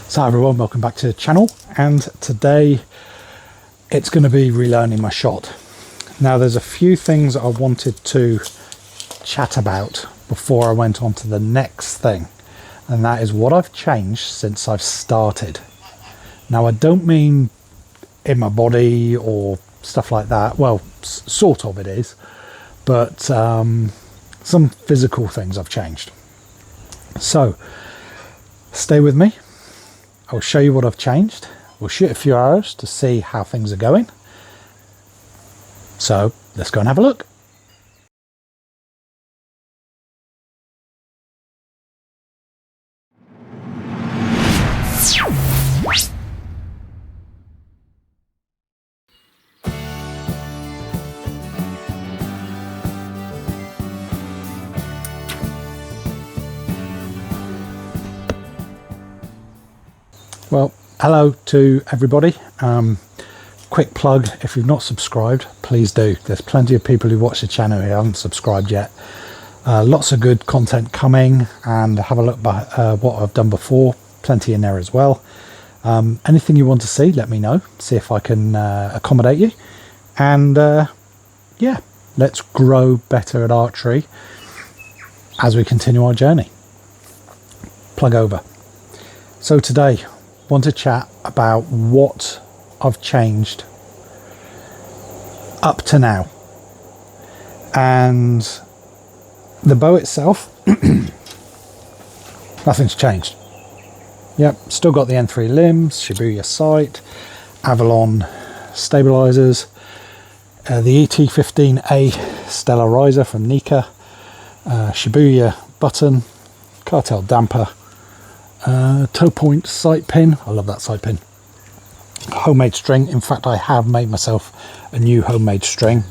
So hi everyone, welcome back to the channel, and today it's going to be relearning my shot. Now there's a few things I wanted to chat about before I went on to the next thing, and that is what I've changed since I've started. Now I don't mean in my body or stuff like that, well sort of it is, but some physical things I've changed. So stay with me. I'll show you what I've changed. We'll shoot a few arrows to see how things are going. So let's go and have a look. Well, hello to everybody. Quick plug, if you've not subscribed, please do. There's plenty of people who watch the channel who haven't subscribed yet. Lots of good content coming, and have a look at what I've done before. Plenty in there as well. Anything you want to see, let me know. See if I can accommodate you. And yeah, let's grow better at archery as we continue our journey. Plug over. So today, want to chat about what I've changed up to now. And the bow itself, nothing's changed. Yep, still got the N3 limbs, Shibuya sight, Avalon stabilizers, the ET15A Stellar riser from Nika, Shibuya button, cartel damper, toe point sight pin. I love that sight pin. Homemade string. In fact, I have made myself a new homemade string,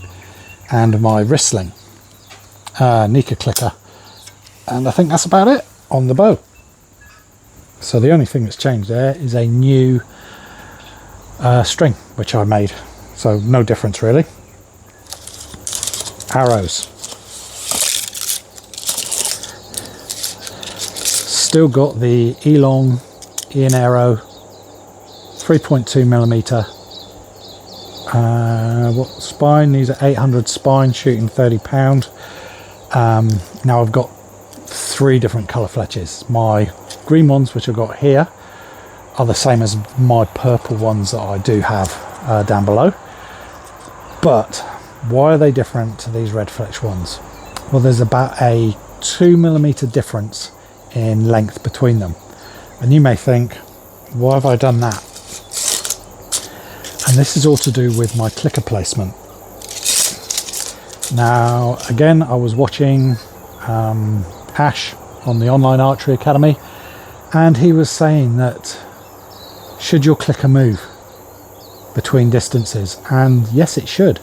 and my wrist sling, Nika clicker, and I think that's about it on the bow. So the only thing that's changed there is a new string which I made, so no difference really. Arrows, still got the Elong Ian Arrow 3.2mm. What spine? These are 800 spine, shooting 30 pound. Now I've got three different colour fletches. My green ones, which I've got here, are the same as my purple ones that I do have down below. But why are they different to these red fletch ones? Well, there's about a 2mm difference in length between them, and you may think, why have I done that? And this is all to do with my clicker placement. Now again, I was watching Ash on the Online Archery Academy, and he was saying that should your clicker move between distances, and yes it should.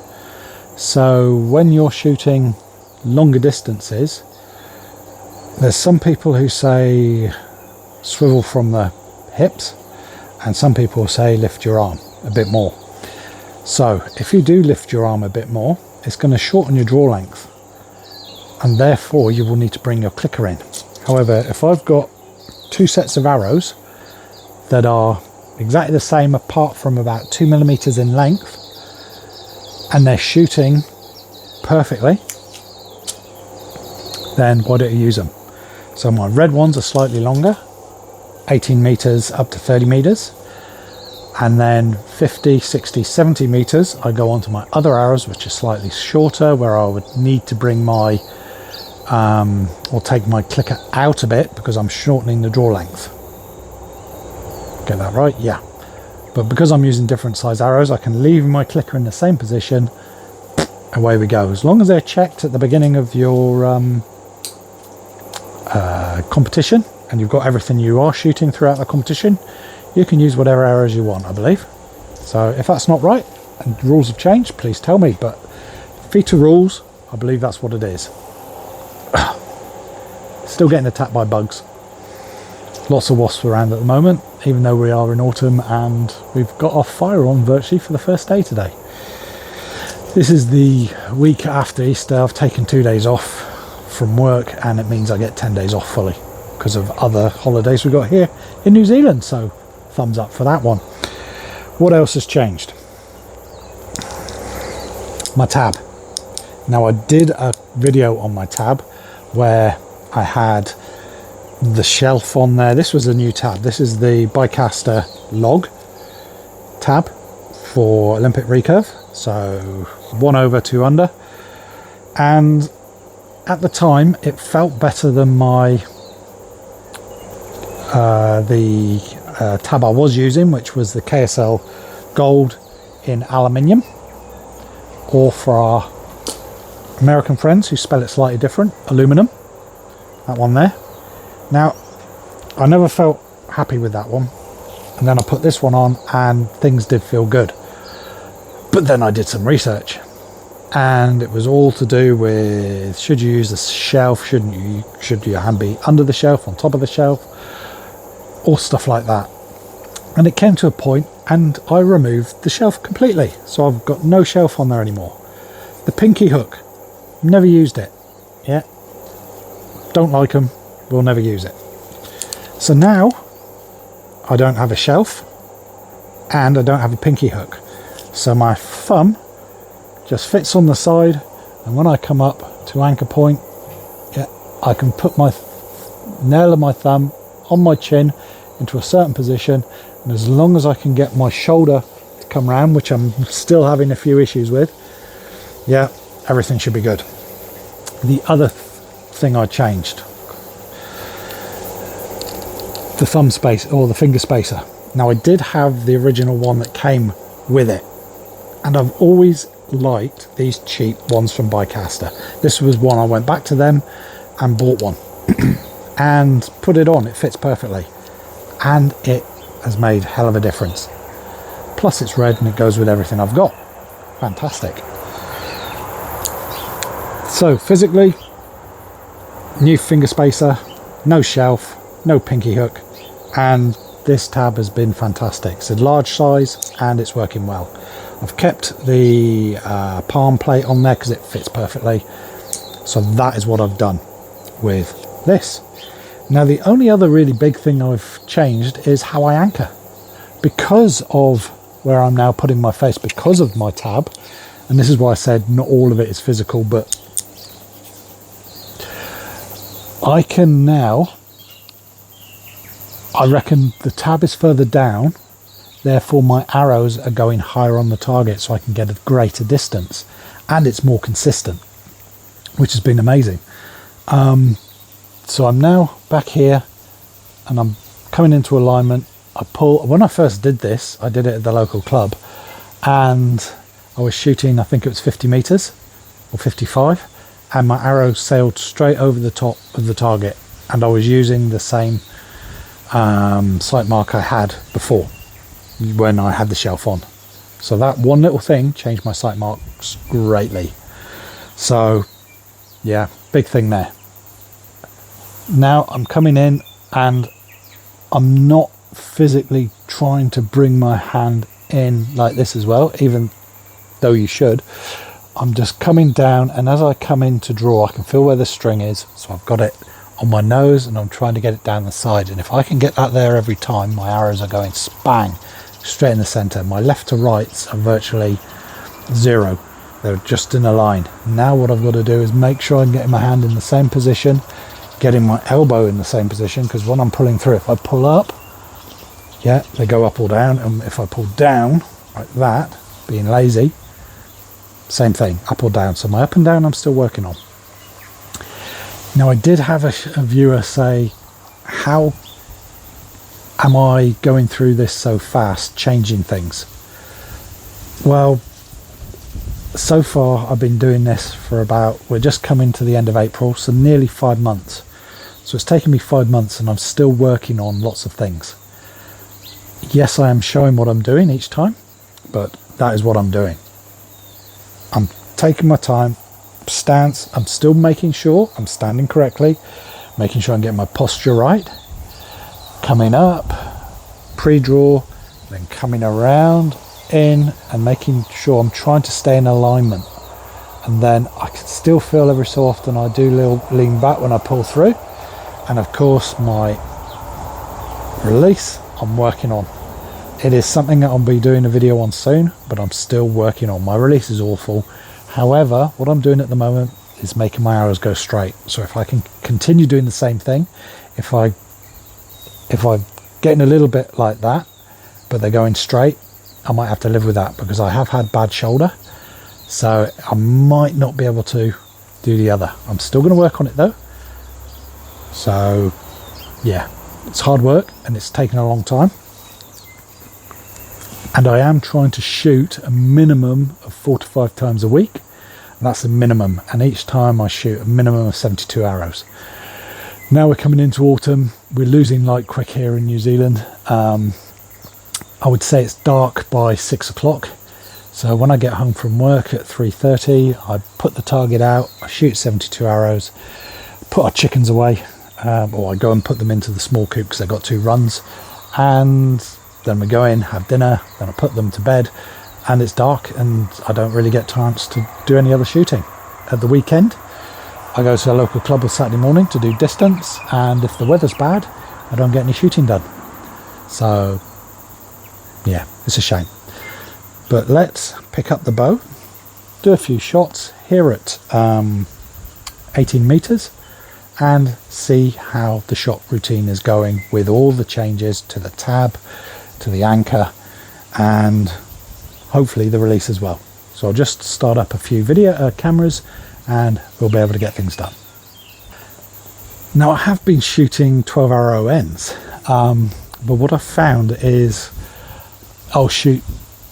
So when you're shooting longer distances, there's some people who say swivel from the hips, and some people say lift your arm a bit more. So if you do lift your arm a bit more, it's going to shorten your draw length, and therefore you will need to bring your clicker in. However, if I've got two sets of arrows that are exactly the same apart from about 2mm in length, and they're shooting perfectly, then why don't you use them? So my red ones are slightly longer, 18 meters up to 30 meters, and then 50, 60, 70 meters I go on to my other arrows, which are slightly shorter, where I would need to bring my or take my clicker out a bit because I'm shortening the draw length. Get that right? Yeah. But because I'm using different size arrows, I can leave my clicker in the same position. Away we go. As long as they're checked at the beginning of your competition, and you've got everything you are shooting throughout the competition, you can use whatever arrows you want, I believe. So if that's not right and the rules have changed, please tell me, but FITA rules, I believe that's what it is. Still getting attacked by bugs. Lots of wasps around at the moment, even though we are in autumn, and we've got our fire on virtually for the first day today. This is the week after Easter. I've taken 2 days off from work, and it means I get 10 days off fully because of other holidays we've got here in New Zealand. So thumbs up for that one. What else has changed? My tab. Now I did a video on my tab where I had the shelf on there. This was a new tab. This is the Bicaster log tab for Olympic recurve, so 1 over 2 under, and at the time it felt better than my tab I was using, which was the KSL Gold in aluminium, or for our American friends who spell it slightly different, aluminum, that one there. Now I never felt happy with that one, and then I put this one on and things did feel good. But then I did some research and it was all to do with, should you use the shelf, should your hand be under the shelf, on top of the shelf, or stuff like that. And it came to a point and I removed the shelf completely, so I've got no shelf on there anymore. The pinky hook, never used it. Yeah, don't like them, we'll never use it. So now I don't have a shelf and I don't have a pinky hook, so my thumb just fits on the side, and when I come up to anchor point, yeah, I can put my nail of my thumb on my chin into a certain position, and as long as I can get my shoulder to come round, which I'm still having a few issues with, yeah, everything should be good. The other thing I changed, the thumb space, or the finger spacer. Now I did have the original one that came with it, and I've always liked these cheap ones from Bicaster. This was one I went back to them and bought one and put it on. It fits perfectly and it has made a hell of a difference. Plus it's red and it goes with everything I've got. Fantastic. So physically, new finger spacer, no shelf, no pinky hook, and this tab has been fantastic. It's a large size and it's working well. I've kept the palm plate on there because it fits perfectly. So that is what I've done with this. Now the only other really big thing I've changed is how I anchor. Because of where I'm now putting my face, because of my tab, and this is why I said not all of it is physical, but I can now, I reckon the tab is further down, therefore my arrows are going higher on the target so I can get a greater distance, and it's more consistent, which has been amazing. So I'm now back here and I'm coming into alignment. I pull, when I first did this, I did it at the local club and I was shooting, I think it was 50 meters or 55, and my arrow sailed straight over the top of the target, and I was using the same sight mark I had before when I had the shelf on. So that one little thing changed my sight marks greatly. So yeah, big thing there. Now I'm coming in and I'm not physically trying to bring my hand in like this as well, even though you should. I'm just coming down, and as I come in to draw, I can feel where the string is, so I've got it on my nose and I'm trying to get it down the side, and if I can get that there every time, my arrows are going spang straight in the center. My left to rights are virtually zero, they're just in a line. Now what I've got to do is make sure I'm getting my hand in the same position, getting my elbow in the same position, because when I'm pulling through, if I pull up, yeah, they go up or down, and if I pull down like that, being lazy, same thing, up or down. So my up and down I'm still working on. Now I did have a viewer say, how am I going through this so fast, changing things? Well, so far I've been doing this for about, we're just coming to the end of April, so nearly 5 months. So it's taken me 5 months and I'm still working on lots of things. Yes, I am showing what I'm doing each time, but that is what I'm doing. I'm taking my time, stance, I'm still making sure I'm standing correctly, making sure I'm getting my posture right, coming up, pre-draw, then coming around in and making sure I'm trying to stay in alignment. And then I can still feel every so often I do lean back when I pull through, and of course my release I'm working on It is something that I'll be doing a video on soon, but I'm still working on. My release is awful. However, what I'm doing at the moment is making my arrows go straight. So if I can continue doing the same thing, if I'm getting a little bit like that, but they're going straight, I might have to live with that, because I have had bad shoulder. So I might not be able to do the other. I'm still going to work on it though. So yeah, it's hard work and it's taken a long time. And I am trying to shoot a minimum of 4 to 5 times a week. And that's the minimum. And each time I shoot a minimum of 72 arrows. Now we're coming into autumn. We're losing light quick here in New Zealand. I would say it's dark by 6 o'clock. So when I get home from work at 3:30, I put the target out, I shoot 72 arrows, put our chickens away, or I go and put them into the small coop because they've got 2 runs. And then we go in, have dinner, then I put them to bed, and it's dark and I don't really get a chance to do any other shooting. At the weekend, I go to a local club on Saturday morning to do distance, and if the weather's bad, I don't get any shooting done. So, yeah, it's a shame. But let's pick up the bow, do a few shots here at 18 meters, and see how the shot routine is going with all the changes to the tab, to the anchor, and hopefully the release as well. So I'll just start up a few video cameras and we'll be able to get things done. Now I have been shooting 12 arrow ends, but what I've found is I'll shoot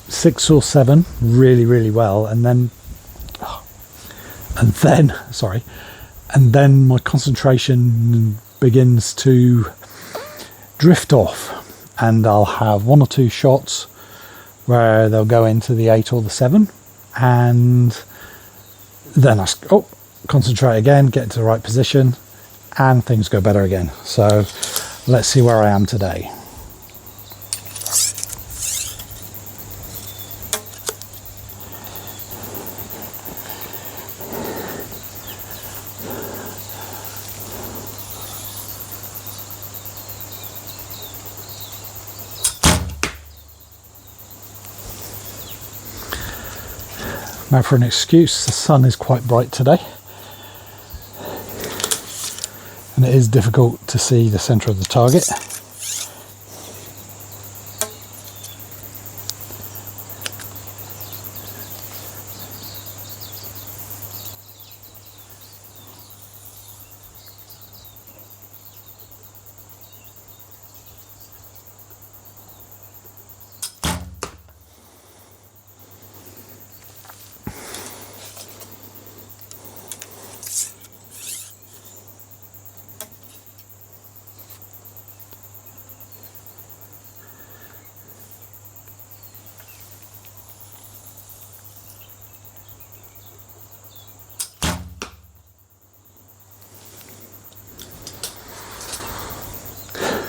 6 or 7 really well, and then my concentration begins to drift off, and I'll have 1 or 2 shots where they'll go into the 8 or the 7, and then I concentrate again, get into the right position, and things go better again. So let's see where I am today. Now for an excuse, the sun is quite bright today, and it is difficult to see the centre of the target.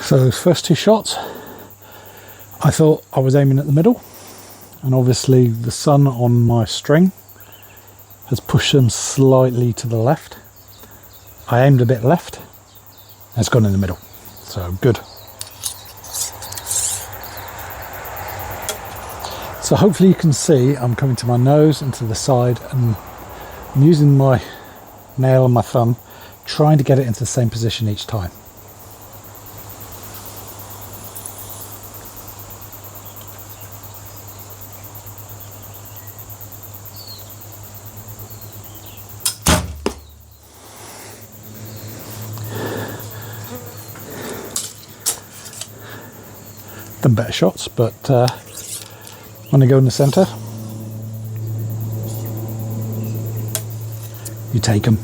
So those first 2 shots, I thought I was aiming at the middle, and obviously the sun on my string has pushed them slightly to the left. I aimed a bit left, and it's gone in the middle, so good. So hopefully you can see I'm coming to my nose and to the side, and I'm using my nail and my thumb trying to get it into the same position each time. Done better shots, but when they go in the centre, you take them.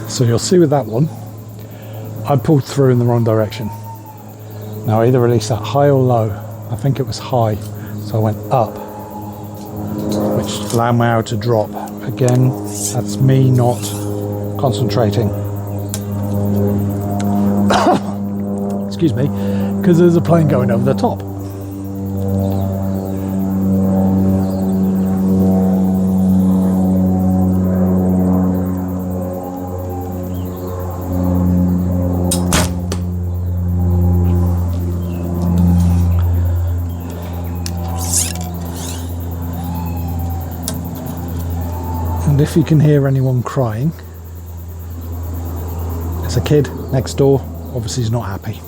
So you'll see with that one, I pulled through in the wrong direction. Now I either released that high or low. I think it was high, so I went up, which allowed my arrow to drop. Again, that's me not concentrating. Excuse me, because there's a plane going over the top. And if you can hear anyone crying, it's a kid next door. Obviously he's not happy.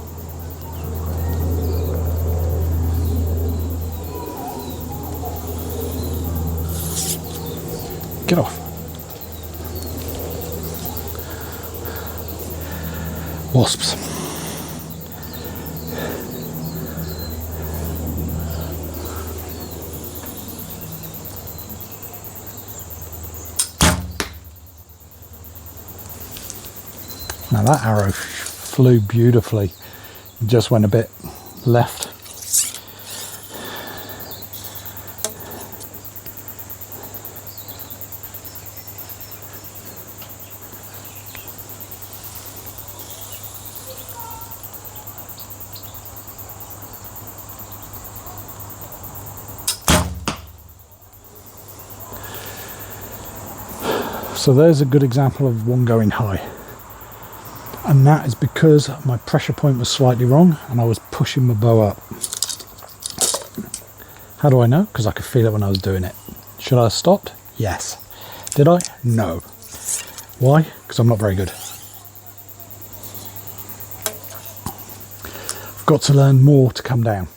Get off. Wasps. Now that arrow flew beautifully, it just went a bit left. So there's a good example of one going high. And that is because my pressure point was slightly wrong and I was pushing my bow up. How do I know? Because I could feel it when I was doing it. Should I have stopped? Yes. Did I? No. Why? Because I'm not very good. I've got to learn more to come down.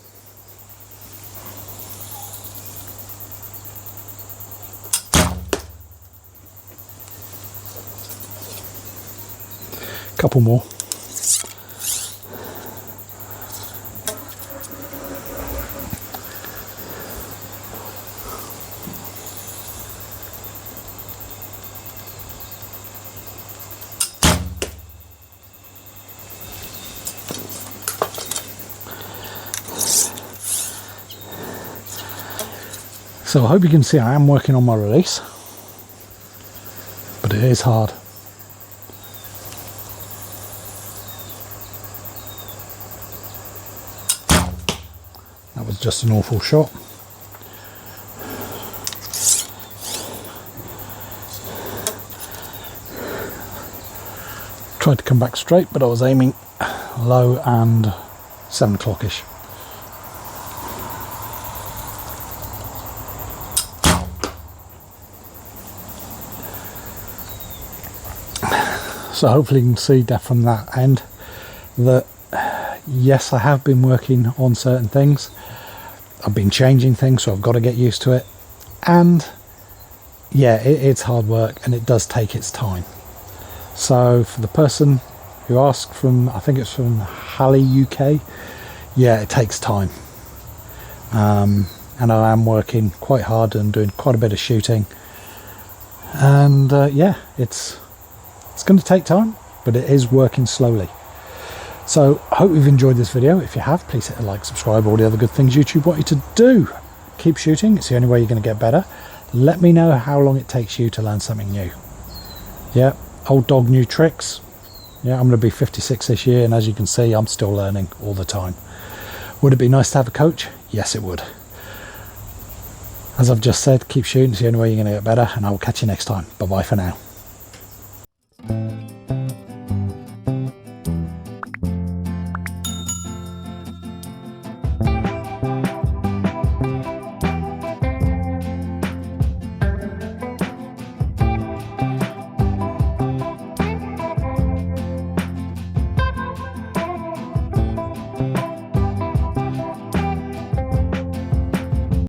Couple more. So I hope you can see I am working on my release, but it is hard. That was just an awful shot. Tried to come back straight, but I was aiming low and 7 o'clock-ish. So hopefully you can see that from that end that yes, I have been working on certain things. I've been changing things, so I've got to get used to it. And yeah, it's hard work and it does take its time. So for the person who asked from, I think it's from Halley, UK, yeah, it takes time. And I am working quite hard and doing quite a bit of shooting. And yeah, it's going to take time, but it is working slowly. So I hope you've enjoyed this video. If you have, please hit a like, subscribe, all the other good things YouTube want you to do. Keep shooting, it's the only way you're going to get better. Let me know how long it takes you to learn something new. Yeah, old dog, new tricks. Yeah, I'm going to be 56 this year, and as you can see, I'm still learning all the time. Would it be nice to have a coach? Yes, it would. As I've just said, keep shooting, it's the only way you're going to get better, and I will catch you next time. Bye-bye for now.